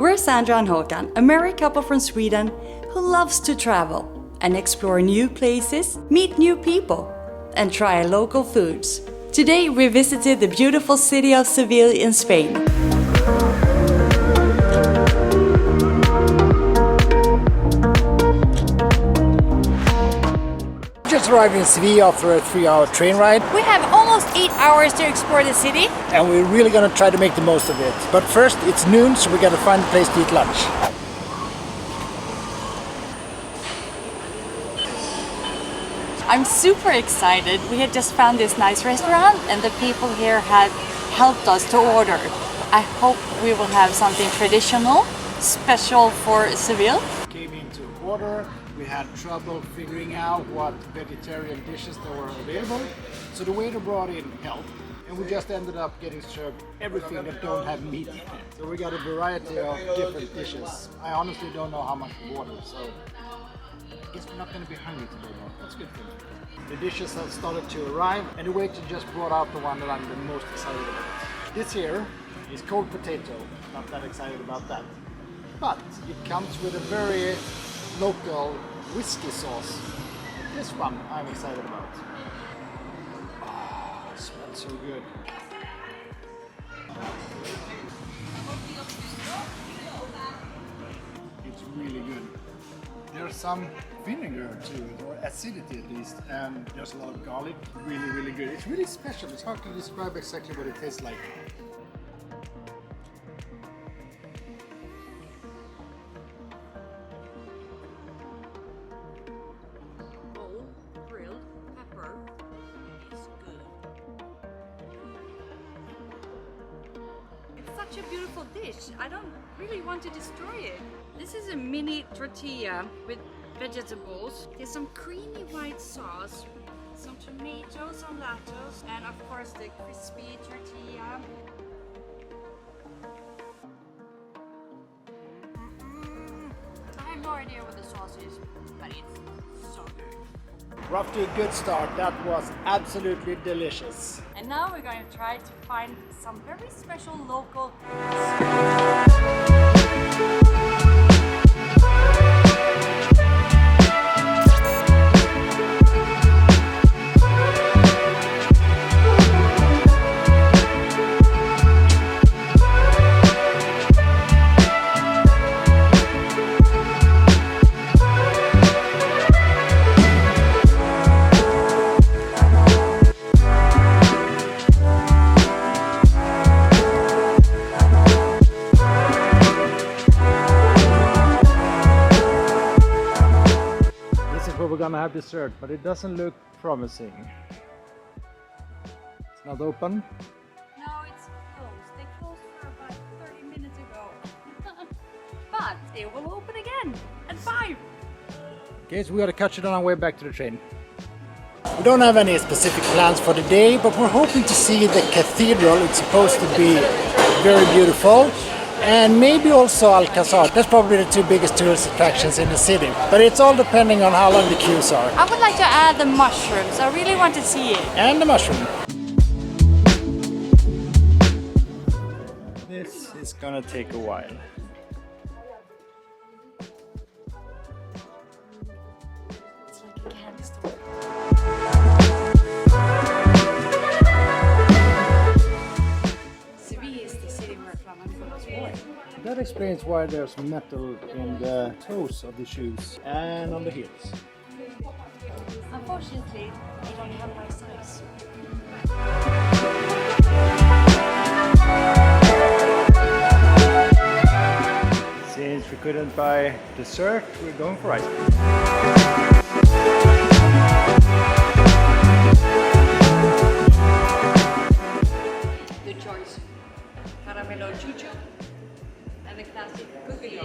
We're Sandra and Håkan, a married couple from Sweden who loves to travel and explore new places, meet new people, and try local foods. Today we visited the beautiful city of Seville in Spain. Just arrived in Seville after a 3-hour train ride. We have almost 8 hours to explore the city. And we're really gonna try to make the most of it. But first, it's noon, so we gotta find a place to eat lunch. I'm super excited. We had just found this nice restaurant and the people here had helped us to order. I hope we will have something traditional, special for Seville. Came in to order. We had trouble figuring out what vegetarian dishes there were available. So the waiter brought in help. And we just ended up getting served everything that don't have meat in it. So we got a variety of different dishes. I honestly don't know how much we ordered, so I guess we're not going to be hungry today, though. That's good for me. The dishes have started to arrive, and the waiter just brought out the one that I'm the most excited about. This here is cold potato. Not that excited about that. But it comes with a very local whiskey sauce. This one I'm excited about. Oh, it smells so good. It's really good. There's some vinegar to it, or acidity at least, and there's a lot of garlic. Really, really good. It's really special. It's hard to describe exactly what it tastes like. Whole grilled pepper is good. It's such a beautiful dish. I don't really want to destroy it. This is a mini tortilla with vegetables. There's some creamy white sauce, some tomatoes, some lettuce, and of course the crispy tortilla. I have no idea what the sauce is, but it's so good. We're off to a good start. That was absolutely delicious. And now we're going to try to find some very special local We're gonna have dessert, but it doesn't look promising. It's not open. No, it's closed. They closed for about 30 minutes ago. But they will open again at 5. Okay, so we gotta catch it on our way back to the train. We don't have any specific plans for the day, but we're hoping to see the cathedral. It's supposed to be very beautiful. And maybe also Alcazar. That's probably the 2 biggest tourist attractions in the city. But it's all depending on how long the queues are. I would like to add the mushrooms. I really want to see it. And the mushroom. This is gonna take a while. It's like a candy store. Seville is the city where flamenco was born. That explains why there's metal in the toes of the shoes and on the heels. Unfortunately, they don't have my size. Since we couldn't buy dessert, we're going for ice cream. Good choice. Caramello chuchu and the classic cookie.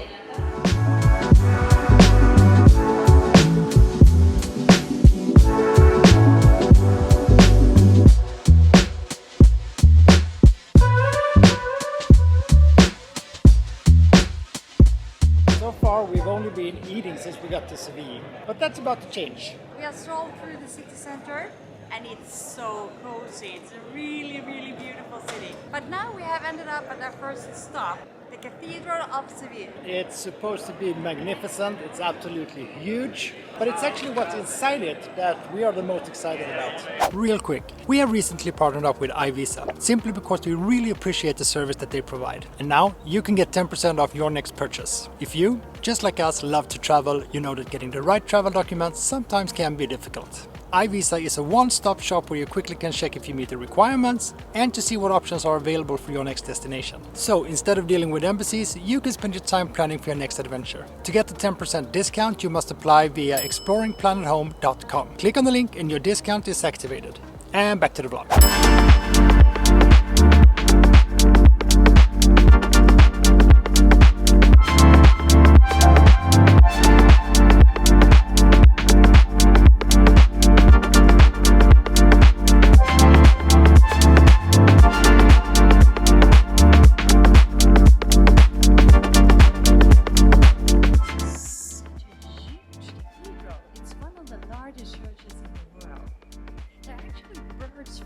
So far, we've only been eating since we got to Seville, but that's about to change. We have strolled through the city center and it's so cozy. It's a really, really beautiful city. But now we have ended up at our first stop. The Cathedral of Seville. It's supposed to be magnificent, it's absolutely huge, but it's actually what's inside it that we are the most excited about. Real quick, we have recently partnered up with iVisa, simply because we really appreciate the service that they provide. And now you can get 10% off your next purchase. If you, just like us, love to travel, you know that getting the right travel documents sometimes can be difficult. iVisa is a one-stop shop where you quickly can check if you meet the requirements and to see what options are available for your next destination. So instead of dealing with embassies, you can spend your time planning for your next adventure. To get the 10% discount, you must apply via exploringplanethome.com. Click on the link and your discount is activated. And back to the vlog.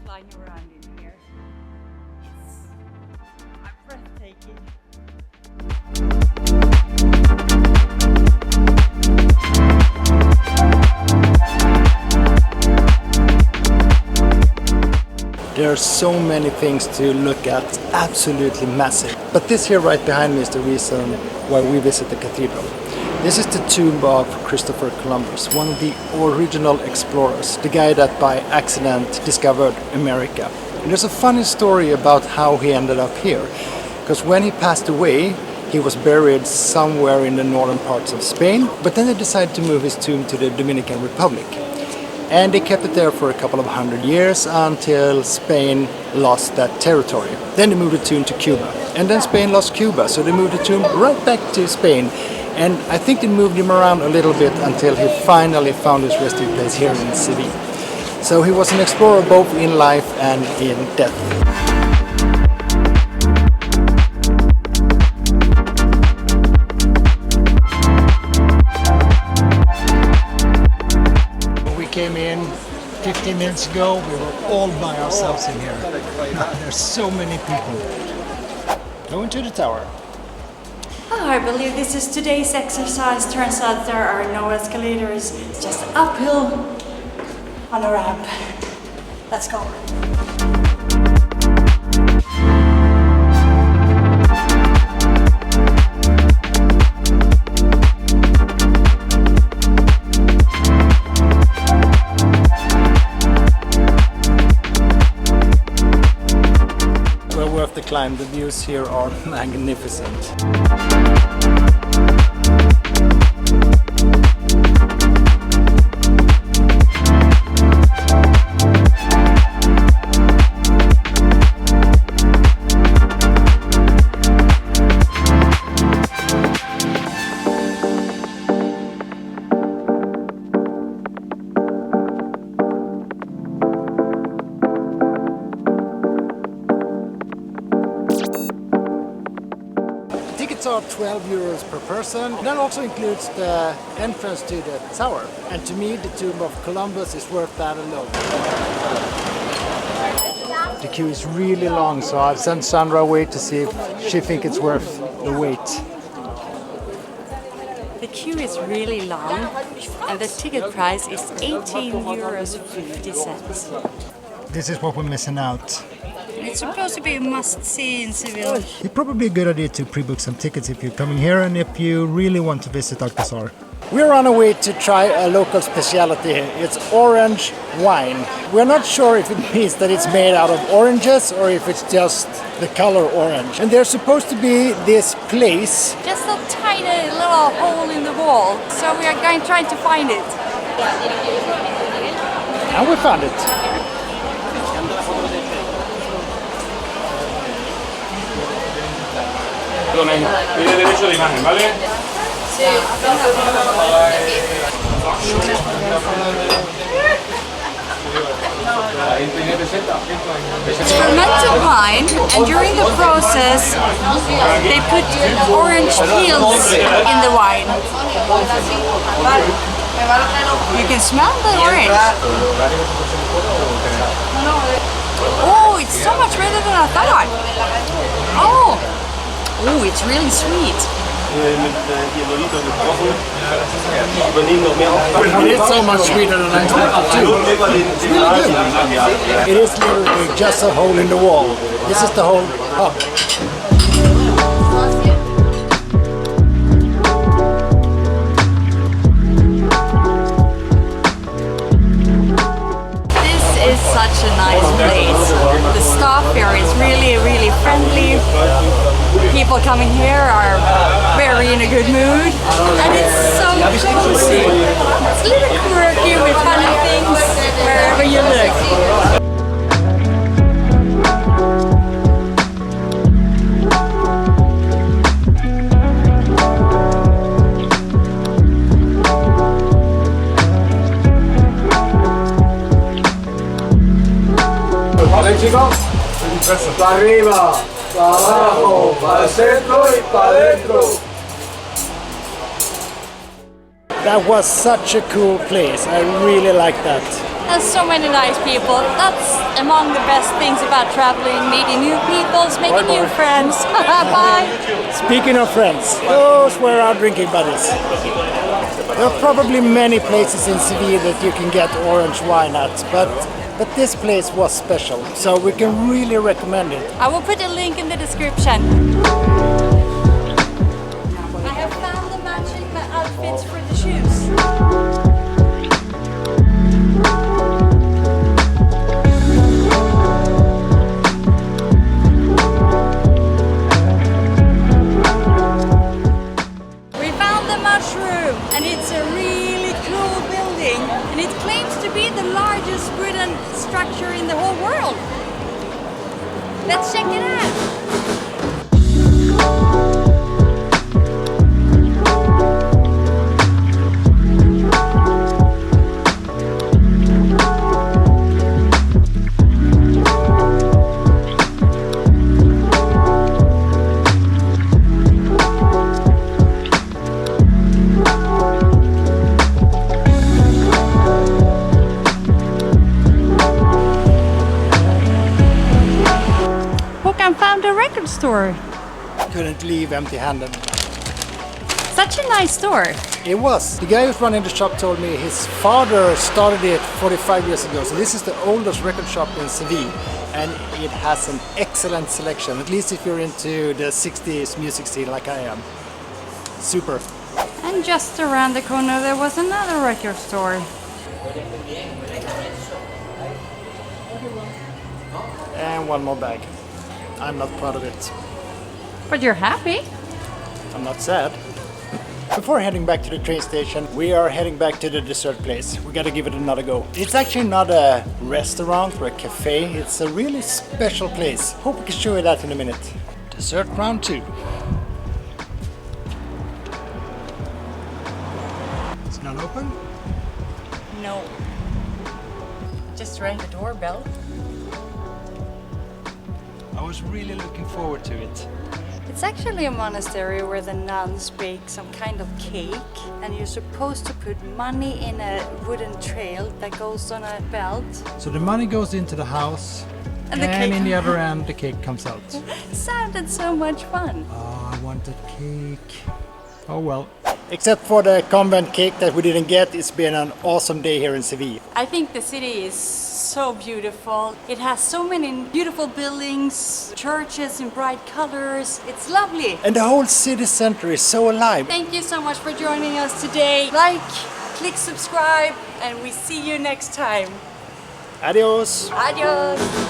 Flying around in here. It's breathtaking. There are so many things to look at, absolutely massive. But this here right behind me is the reason why we visit the cathedral. This is the tomb of Cristopher Columbus, one of the original explorers, the guy that by accident discovered America. And there's a funny story about how he ended up here, because when he passed away, he was buried somewhere in the northern parts of Spain, but then they decided to move his tomb to the Dominican Republic. And they kept it there for a couple of 100 years until Spain lost that territory. Then they moved the tomb to Cuba. And then Spain lost Cuba, so they moved the tomb right back to Spain. And I think they moved him around a little bit until he finally found his resting place here in Seville. So he was an explorer both in life and in death. When we came in 15 minutes ago, we were all by ourselves in here. There's so many people. Going to the tower. Oh, I believe this is today's exercise. Turns out there are no escalators, it's just uphill on a ramp. Let's go. Well worth the climb, the views here are magnificent. Tickets are 12 euros per person. That also includes the entrance to the tower. And to me, the tomb of Columbus is worth that alone. The queue is really long, so I've sent Sandra away to see if she thinks it's worth the wait. The queue is really long and the ticket price is 18 euros 50 cents. This is what we're missing out. It's supposed to be a must-see in Seville. It's probably a good idea to pre-book some tickets if you're coming here and if you really want to visit Alcazar. We're on our way to try a local specialty here. It's orange wine. We're not sure if it means that it's made out of oranges or if it's just the color orange. And there's supposed to be this place. Just a tiny little hole in the wall. So we are going trying to find it. And we found it. Pide derecho de imagen, ¿vale? Sí. It's fermented wine, and during the process they put orange peels in the wine. You can smell the orange. Oh, it's so much better than I thought. Oh, Oh, it's really sweet. It is so much sweeter than I expected too. It's really good. It is literally just a hole in the wall. This is the whole pub. This is such a nice place. The staff here is really, really friendly. People coming here are very in a good mood, and it's so cozy. It's a little quirky with funny things wherever you look. Vale, chicos. Para arriba, para abajo, para el centro y para adentro. That was such a cool place. I really like that. There's so many nice people. That's among the best things about traveling, meeting new people, making new friends. Bye. Speaking of friends, those were our drinking buddies. There are probably many places in Seville that you can get orange wine at, but this place was special, so we can really recommend it. I will put a link in the description. I have found the matching outfits for the shoes. We found the mushroom, and it's a really cool building, and it claims to be the largest wooden structure in the whole world. Let's check it out. Found a record store. Couldn't leave empty-handed. Such a nice store. It was. The guy who's running the shop told me his father started it 45 years ago. So this is the oldest record shop in Seville, and it has an excellent selection, at least if you're into the 60s music scene like I am. Super. And just around the corner there was another record store. And one more bag. I'm not proud of it. But you're happy? I'm not sad. Before heading back to the train station, we are heading back to the dessert place. We gotta give it another go. It's actually not a restaurant or a cafe, it's a really special place. Hope we can show you that in a minute. Dessert round 2. It's not open? No. Just rang the doorbell. I was really looking forward to it. It's actually a monastery where the nuns bake some kind of cake, and you're supposed to put money in a wooden trail that goes on a belt. So the money goes into the house, And and, the cake. in the other end the cake comes out. Sounded so much fun. Oh, I wanted cake. Oh well. Except for the convent cake that we didn't get, it's been an awesome day here in Seville. I think the city is so beautiful. It has so many beautiful buildings, churches in bright colors. It's lovely. And the whole city center is so alive. Thank you so much for joining us today. Like, click subscribe, and we see you next time. Adios. Adios.